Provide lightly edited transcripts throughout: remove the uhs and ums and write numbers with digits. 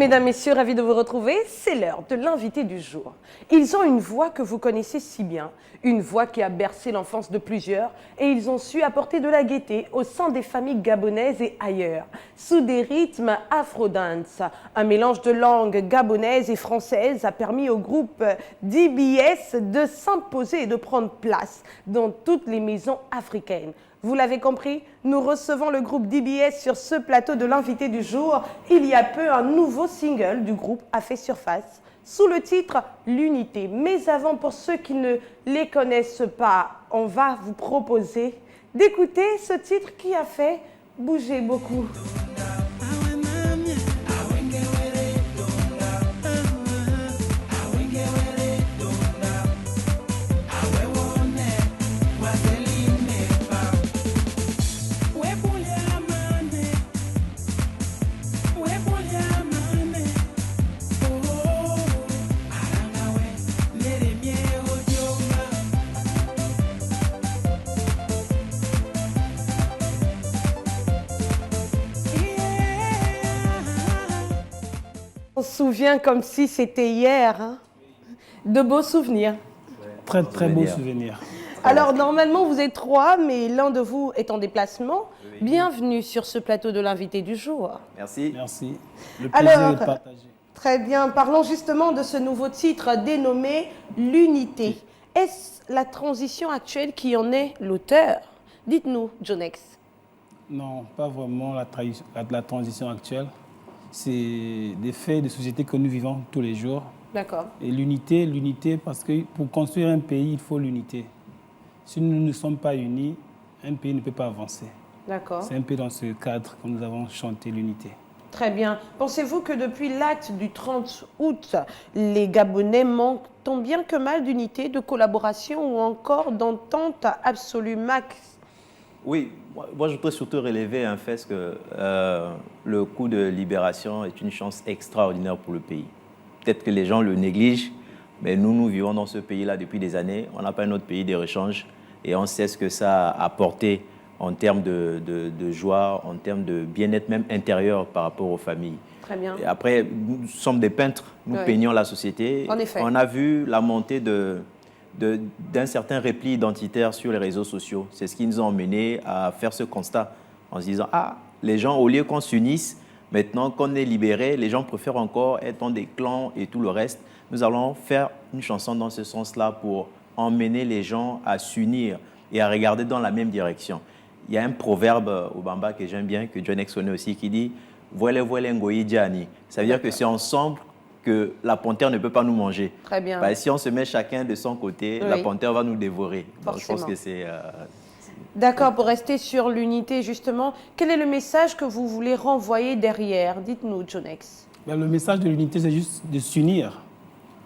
Mesdames, Messieurs, ravis de vous retrouver. C'est l'heure de l'invité du jour. Ils ont une voix que vous connaissez si bien, une voix qui a bercé l'enfance de plusieurs et ils ont su apporter de la gaieté au sein des familles gabonaises et ailleurs, sous des rythmes afro-dance. Un mélange de langues gabonaises et françaises a permis au groupe DBS de s'imposer et de prendre place dans toutes les maisons africaines. Vous l'avez compris, nous recevons le groupe DBS sur ce plateau de l'invité du jour. Il y a peu, un nouveau single du groupe a fait surface sous le titre L'Unité. Mais avant, pour ceux qui ne les connaissent pas, on va vous proposer d'écouter ce titre qui a fait bouger beaucoup. On se souvient comme si c'était hier, hein? De beaux souvenirs. Très très beau souvenir. Alors normalement vous êtes trois, mais l'un de vous est en déplacement. Oui. Bienvenue sur ce plateau de l'invité du jour. Merci. Merci. Le plaisir est partagé. Très bien, parlons justement de ce nouveau titre dénommé L'Unité. Est-ce la transition actuelle qui en est l'auteur? Dites-nous, Jonex. Non, pas vraiment la transition actuelle. C'est des faits de société que nous vivons tous les jours. D'accord. Et l'unité, parce que pour construire un pays, il faut l'unité. Si nous ne sommes pas unis, un pays ne peut pas avancer. D'accord. C'est un peu dans ce cadre que nous avons chanté l'unité. Très bien. Pensez-vous que depuis l'acte du 30 août, les Gabonais manquent tant bien que mal d'unité, de collaboration ou encore d'entente absolue, Max? Oui, moi je peux surtout relever un fait que le coup de libération est une chance extraordinaire pour le pays. Peut-être que les gens le négligent, mais nous vivons dans ce pays-là depuis des années. On n'a pas un autre pays de rechange et on sait ce que ça a apporté en termes de joie, en termes de bien-être même intérieur par rapport aux familles. Très bien. Et après, nous sommes des peintres, nous peignons la société. En effet. On a vu la montée d'un certain repli identitaire sur les réseaux sociaux. C'est ce qui nous a emmenés à faire ce constat en se disant « Ah, les gens, au lieu qu'on s'unisse, maintenant qu'on est libérés, les gens préfèrent encore être dans des clans et tout le reste. Nous allons faire une chanson dans ce sens-là pour emmener les gens à s'unir et à regarder dans la même direction. » Il y a un proverbe au Bamba que j'aime bien, que Jonex connaît aussi, qui dit « Voile, voile, ngoyi, djani ». Ça veut dire que c'est ensemble que la panthère ne peut pas nous manger. Très bien. Bah, si on se met chacun de son côté, la panthère va nous dévorer. Donc, je pense que c'est... D'accord, pour rester sur l'unité, justement, quel est le message que vous voulez renvoyer derrière? Dites-nous, Jonex. Le message de l'unité, c'est juste de s'unir.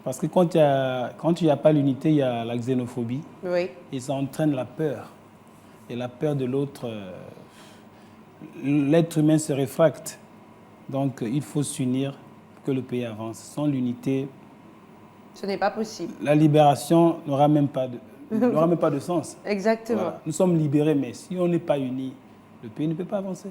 Parce que quand il n'y a pas l'unité, il y a la xénophobie. Oui. Et ça entraîne la peur. Et la peur de l'autre, l'être humain se réfracte. Donc, il faut s'unir pour que le pays avance. Sans l'unité, ce n'est pas possible. La libération n'aura même pas de sens. Exactement. Voilà. Nous sommes libérés, mais si on n'est pas unis, le pays ne peut pas avancer.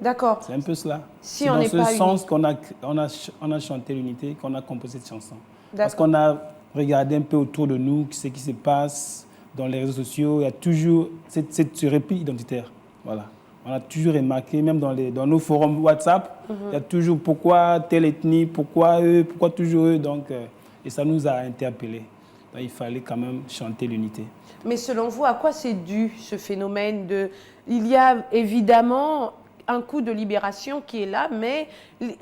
D'accord. C'est un peu cela. Si on n'est pas unis. C'est dans ce sens qu'on a chanté l'unité, qu'on a composé cette chanson. Parce D'accord. qu'on a regardé un peu autour de nous ce qui se passe dans les réseaux sociaux. Il y a toujours ce repli identitaire. Voilà. On a toujours remarqué, même dans nos forums WhatsApp, il y a toujours pourquoi telle ethnie, pourquoi eux, pourquoi toujours eux. Donc, et ça nous a interpellés. Donc, il fallait quand même chanter l'unité. Mais selon vous, à quoi c'est dû ce phénomène de... Il y a évidemment un coup de libération qui est là, mais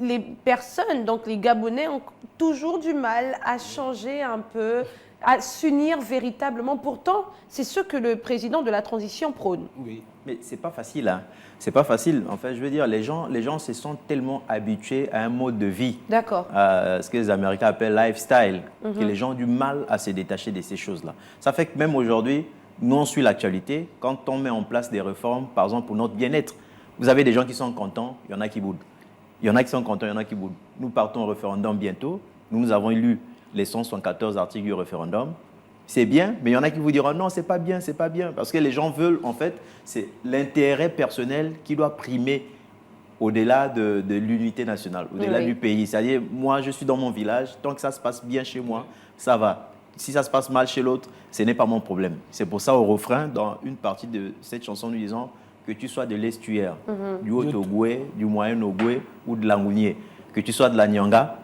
les personnes, donc les Gabonais, ont toujours du mal à changer un peu, à s'unir véritablement. Pourtant, c'est ce que le président de la transition prône. Oui, mais c'est pas facile, hein. C'est pas facile. En fait, je veux dire, les gens se sont tellement habitués à un mode de vie. D'accord. Ce que les Américains appellent lifestyle, que les gens ont du mal à se détacher de ces choses-là. Ça fait que même aujourd'hui, nous, on suit l'actualité. Quand on met en place des réformes, par exemple, pour notre bien-être, vous avez des gens qui sont contents, il y en a qui boudent. Il y en a qui sont contents, il y en a qui boudent. Nous partons au référendum bientôt. Nous avons lu les 174 articles du référendum. C'est bien, mais il y en a qui vous diront non, c'est pas bien, c'est pas bien. Parce que les gens veulent, en fait, c'est l'intérêt personnel qui doit primer au-delà de l'unité nationale, au-delà Oui. du pays. C'est-à-dire, moi, je suis dans mon village, tant que ça se passe bien chez moi, ça va. Si ça se passe mal chez l'autre, ce n'est pas mon problème. C'est pour ça, au refrain, dans une partie de cette chanson, nous disons que tu sois de l'estuaire, du Haut-Ogoué, du Moyen-Ogoué ou de l'Angounier, que tu sois de la Nyanga,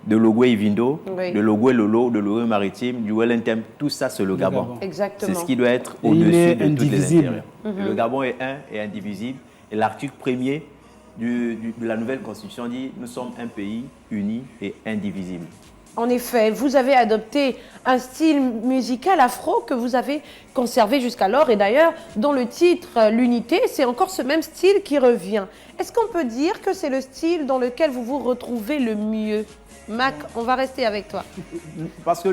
de l'Ogoué-Ivindo, Oui. de l'Ogoué-Lolo, de l'Ogoué-Maritime, du Wellington, tout ça, c'est le Gabon. Gabon. Exactement. C'est ce qui doit être Et il au-dessus est de toutes les indivisible. intérieurs. Et le Gabon est un et indivisible. Et l'article 1er de la nouvelle constitution dit « Nous sommes un pays uni et indivisible ». En effet, vous avez adopté un style musical afro que vous avez conservé jusqu'alors. Et d'ailleurs, dans le titre L'Unité, c'est encore ce même style qui revient. Est-ce qu'on peut dire que c'est le style dans lequel vous vous retrouvez le mieux? Mac, on va rester avec toi. Parce que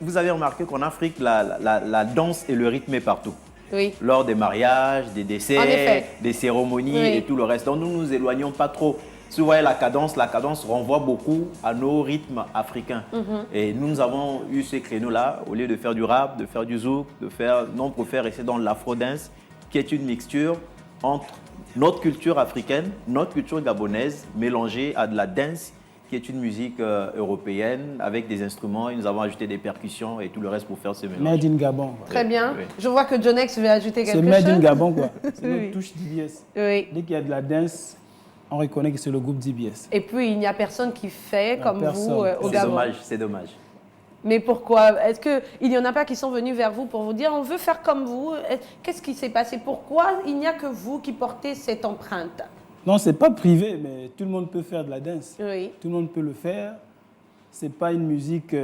vous avez remarqué qu'en Afrique, la danse et le rythme est partout. Oui. Lors des mariages, des En décès, effet. des cérémonies Oui. et tout le reste. Donc nous ne nous éloignons pas trop. Si vous voyez la cadence renvoie beaucoup à nos rythmes africains. Et nous avons eu ces créneaux-là, au lieu de faire du rap, de faire du zouk, nous on préfère rester dans l'afro-dance, qui est une mixture entre notre culture africaine, notre culture gabonaise, mélangée à de la dance, qui est une musique européenne, avec des instruments. Et nous avons ajouté des percussions et tout le reste pour faire ce mélange. Made in Gabon. quoi. Très bien. Oui. Je vois que Jonex veut ajouter quelque C'est chose. Made in Gabon, quoi. C'est Oui. notre touche DBS. Oui. Dès qu'il y a de la danse, on reconnaît que c'est le groupe DBS. Et puis, il n'y a personne qui fait Non, comme personne. vous au C'est Gabon. dommage, c'est dommage. Mais pourquoi? Est-ce qu'il n'y en a pas qui sont venus vers vous pour vous dire on veut faire comme vous? Qu'est-ce qui s'est passé? Pourquoi il n'y a que vous qui portez cette empreinte? Non, c'est pas privé, mais tout le monde peut faire de la danse. Oui. Tout le monde peut le faire. C'est pas une musique,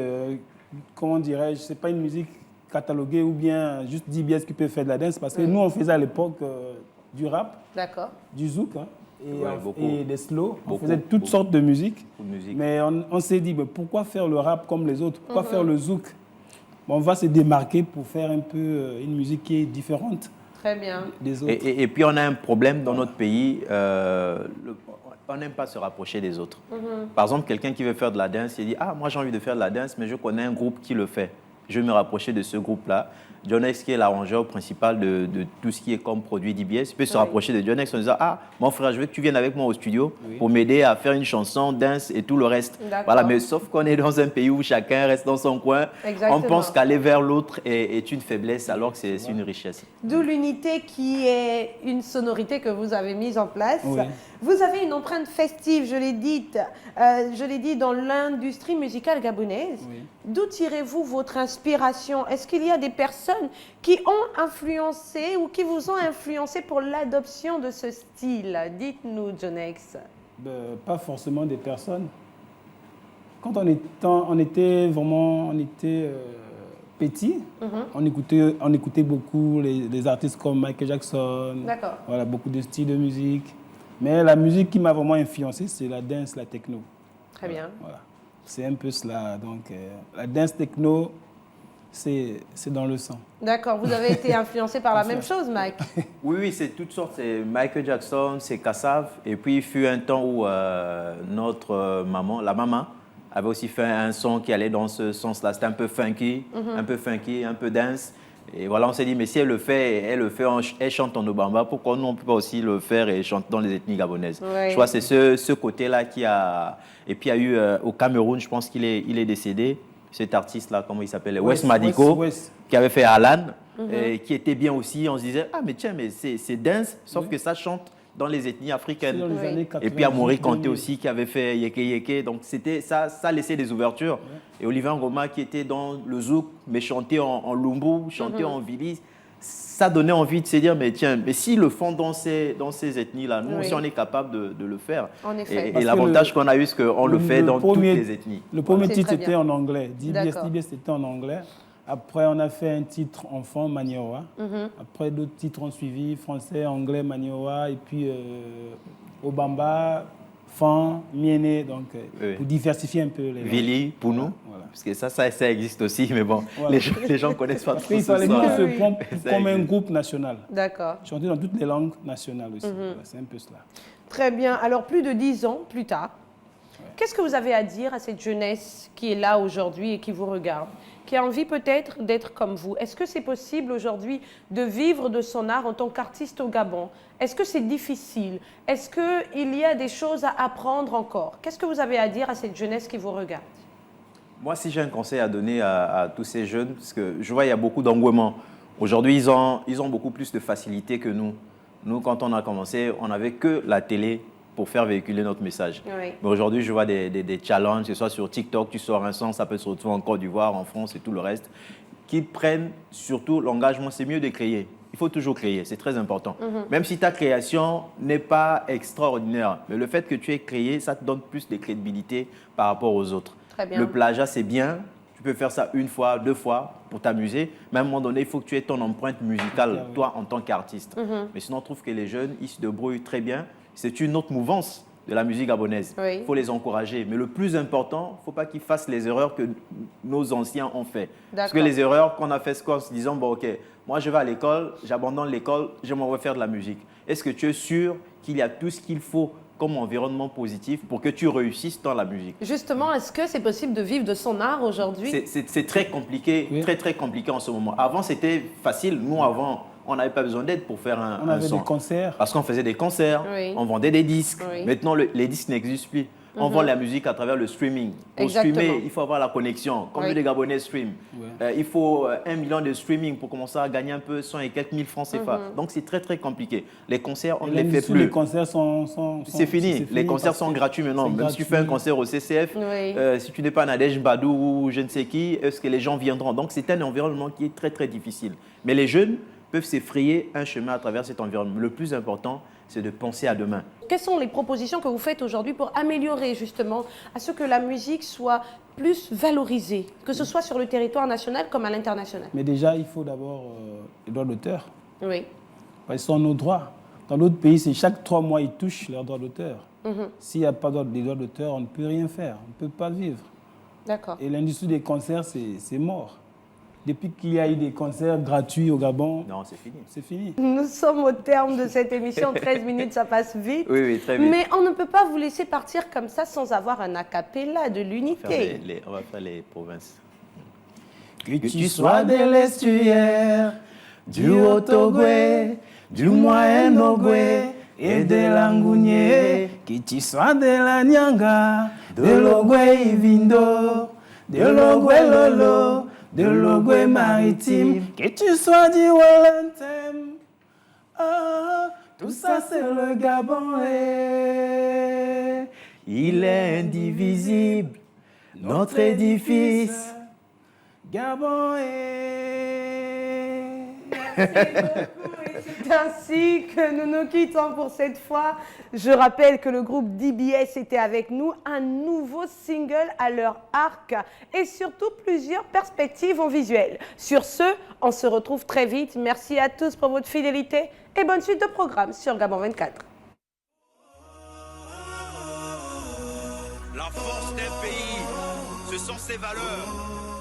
comment dirais-je, c'est pas une musique cataloguée ou bien juste DBS qui peut faire de la danse. Parce que nous, on faisait à l'époque du rap, D'accord. du zouk hein, Ouais, beaucoup. et des slow. On Beaucoup, faisait toutes beaucoup. sortes de musique. Beaucoup de musique. Mais on s'est dit, mais pourquoi faire le rap comme les autres? Pourquoi faire le zouk? Bon, on va se démarquer pour faire un peu une musique qui est différente Très bien. des autres. Et puis on a un problème dans notre pays, on n'aime pas se rapprocher des autres. Par exemple, quelqu'un qui veut faire de la danse, il dit « Ah, moi j'ai envie de faire de la danse, mais je connais un groupe qui le fait. Je vais me rapprocher de ce groupe-là. » John X, qui est l'arrangeur principal de tout ce qui est comme produit DBS, peut se rapprocher de John X en disant « Ah, mon frère, je veux que tu viennes avec moi au studio pour m'aider à faire une chanson, danse et tout le reste. » D'accord. Voilà, mais sauf qu'on est dans un pays où chacun reste dans son coin, Exactement. on pense qu'aller vers l'autre est une faiblesse alors que c'est une richesse. D'où l'unité qui est une sonorité que vous avez mise en place. Oui. Vous avez une empreinte festive, je l'ai dit, dans l'industrie musicale gabonaise. Oui. D'où tirez-vous votre inspiration? Est-ce qu'il y a des personnes qui ont influencé ou qui vous ont influencé pour l'adoption de ce style? Dites-nous, Jonex. Pas forcément des personnes. Quand on était petit, on écoutait beaucoup les artistes comme Michael Jackson, D'accord. voilà, beaucoup de styles de musique. Mais la musique qui m'a vraiment influencé, c'est la dance, la techno. Très bien. Voilà. C'est un peu cela. Donc, la dance techno, c'est dans le sang. D'accord. Vous avez été influencé par la même chose, Mike? Oui, c'est toutes sortes. C'est Michael Jackson, c'est Kassav. Et puis, il fut un temps où notre maman, la maman, avait aussi fait un son qui allait dans ce sens-là. C'était un peu funky, un peu dance. Et voilà, on s'est dit, mais si elle le fait, elle chante en Obamba, pourquoi nous, on ne peut pas aussi le faire et chanter dans les ethnies gabonaises? Oui. Je crois que c'est ce côté-là qui a... Et puis, il y a eu au Cameroun, je pense qu'il est décédé, cet artiste-là, comment il s'appelle? West Madiko, West. qui avait fait Alan, et qui était bien aussi. On se disait, ah, mais tiens, mais c'est dance, sauf que ça chante dans les ethnies Dans africaines. les Oui. années Et puis Amaury 90, Kanté 2000. aussi qui avait fait Yeke Yeke. Donc c'était ça laissait des ouvertures. Et Olivier Ngoma qui était dans le zouk, mais chantait en lumbu, chantait en vili. Ça donnait envie de se dire, mais tiens, mais s'ils le font dans ces ethnies-là, nous Oui. aussi on est capable de le faire. En effet. Et Parce que l'avantage qu'on a eu, c'est qu'on le fait dans premier- toutes les ethnies. Le premier C'est titre très était bien. en anglais. D'accord. DBS c'était en anglais. Après, on a fait un titre enfant, Maniowa. Après, d'autres titres ont suivi, français, anglais, Maniowa. Et puis, Obamba, Fan, Miene. Donc, Oui. pour diversifier un peu les langues. Vili, pour nous, Voilà. parce que ça existe aussi, mais bon, Voilà. les gens ne connaissent pas Parce trop qu'il ce fallait son. mieux se Oui. prendre Ça comme un existe. groupe national. D'accord. Chanter dans toutes les langues nationales aussi. Voilà, c'est un peu cela. Très bien. Alors, plus de 10 ans plus tard, qu'est-ce que vous avez à dire à cette jeunesse qui est là aujourd'hui et qui vous regarde? qui a envie peut-être d'être comme vous. Est-ce que c'est possible aujourd'hui de vivre de son art en tant qu'artiste au Gabon? Est-ce que c'est difficile? Est-ce qu'il y a des choses à apprendre encore? Qu'est-ce que vous avez à dire à cette jeunesse qui vous regarde? Moi, si j'ai un conseil à donner à tous ces jeunes, parce que je vois il y a beaucoup d'engouement. Aujourd'hui, ils ont beaucoup plus de facilité que nous. Nous, quand on a commencé, on n'avait que la télé pour faire véhiculer notre message. Oui. Mais aujourd'hui, je vois des challenges, que ce soit sur TikTok, tu sors un son, ça peut se retrouver en Côte d'Ivoire, en France et tout le reste, qui prennent surtout l'engagement. C'est mieux de créer. Il faut toujours créer, c'est très important. Même si ta création n'est pas extraordinaire, mais le fait que tu aies créé, ça te donne plus de crédibilité par rapport aux autres. Très bien. Le plagiat, c'est bien. Tu peux faire ça une fois, 2 fois pour t'amuser. Mais à un moment donné, il faut que tu aies ton empreinte musicale, toi, en tant qu'artiste. Mais sinon, on trouve que les jeunes, ils se débrouillent très bien. C'est une autre mouvance de la musique gabonaise. Oui. Il faut les encourager. Mais le plus important, il ne faut pas qu'ils fassent les erreurs que nos anciens ont fait. Parce que les erreurs qu'on a fait, c'est qu'en se disant, bon, OK, moi, je vais à l'école, j'abandonne l'école, je m'en vais faire de la musique. Est-ce que tu es sûr qu'il y a tout ce qu'il faut comme environnement positif pour que tu réussisses dans la musique? Justement, est-ce que c'est possible de vivre de son art aujourd'hui? C'est très compliqué, très compliqué en ce moment. Avant, c'était facile. Nous, avant, on n'avait pas besoin d'aide pour faire un son. On avait des concerts. Parce qu'on faisait des concerts, Oui. on vendait des disques. Oui. Maintenant, les disques n'existent plus. On vend la musique à travers le streaming. Pour Exactement. streamer, il faut avoir la connexion. Combien Oui. de Gabonais stream? Il faut 1 million de streaming pour commencer à gagner un peu 100 et quelques mille francs CFA. Donc, c'est très compliqué. Les concerts, on ne les fait plus. Les concerts C'est fini. Les concerts sont gratuits maintenant. Même si tu fais un concert au CCF, Oui. si tu n'es pas Nadège Badou ou je ne sais qui, est-ce que les gens viendront? Donc, c'est un environnement qui est très difficile. Mais les jeunes peuvent s'effrayer un chemin à travers cet environnement. Le plus important, c'est de penser à demain. Quelles sont les propositions que vous faites aujourd'hui pour améliorer justement à ce que la musique soit plus valorisée, que ce soit sur le territoire national comme à l'international? Mais déjà, il faut d'abord les droits d'auteur. Oui. Parce que ce sont nos droits. Dans d'autres pays, c'est chaque 3 mois, ils touchent leurs droits d'auteur. S'il n'y a pas des droits d'auteur, on ne peut rien faire. On ne peut pas vivre. D'accord. Et l'industrie des concerts, c'est mort. Depuis qu'il y a eu des concerts gratuits au Gabon, Non, c'est fini. c'est fini. Nous sommes au terme de cette émission. 13 minutes, ça passe vite. Oui, très vite. Mais on ne peut pas vous laisser partir comme ça sans avoir un a cappella de l'unité. On va faire les provinces. Que tu sois de l'estuaire, du Haut-Ogooué, du Moyen-Ogooué et de l'Angounié, que tu sois de la Nyanga, de l'Ogooué-Ivindo, de l'Ogooué-Lolo, de l'Ogooué maritime, que tu sois du Wellington. Ah, tout ça c'est le Gabon. Il est indivisible, notre édifice. Gabon. C'est ainsi que nous nous quittons pour cette fois. Je rappelle que le groupe DBS était avec nous, un nouveau single à leur arc et surtout plusieurs perspectives en visuel. Sur ce, on se retrouve très vite. Merci à tous pour votre fidélité et bonne suite de programme sur Gabon 24. La force d'un pays, ce sont ses valeurs.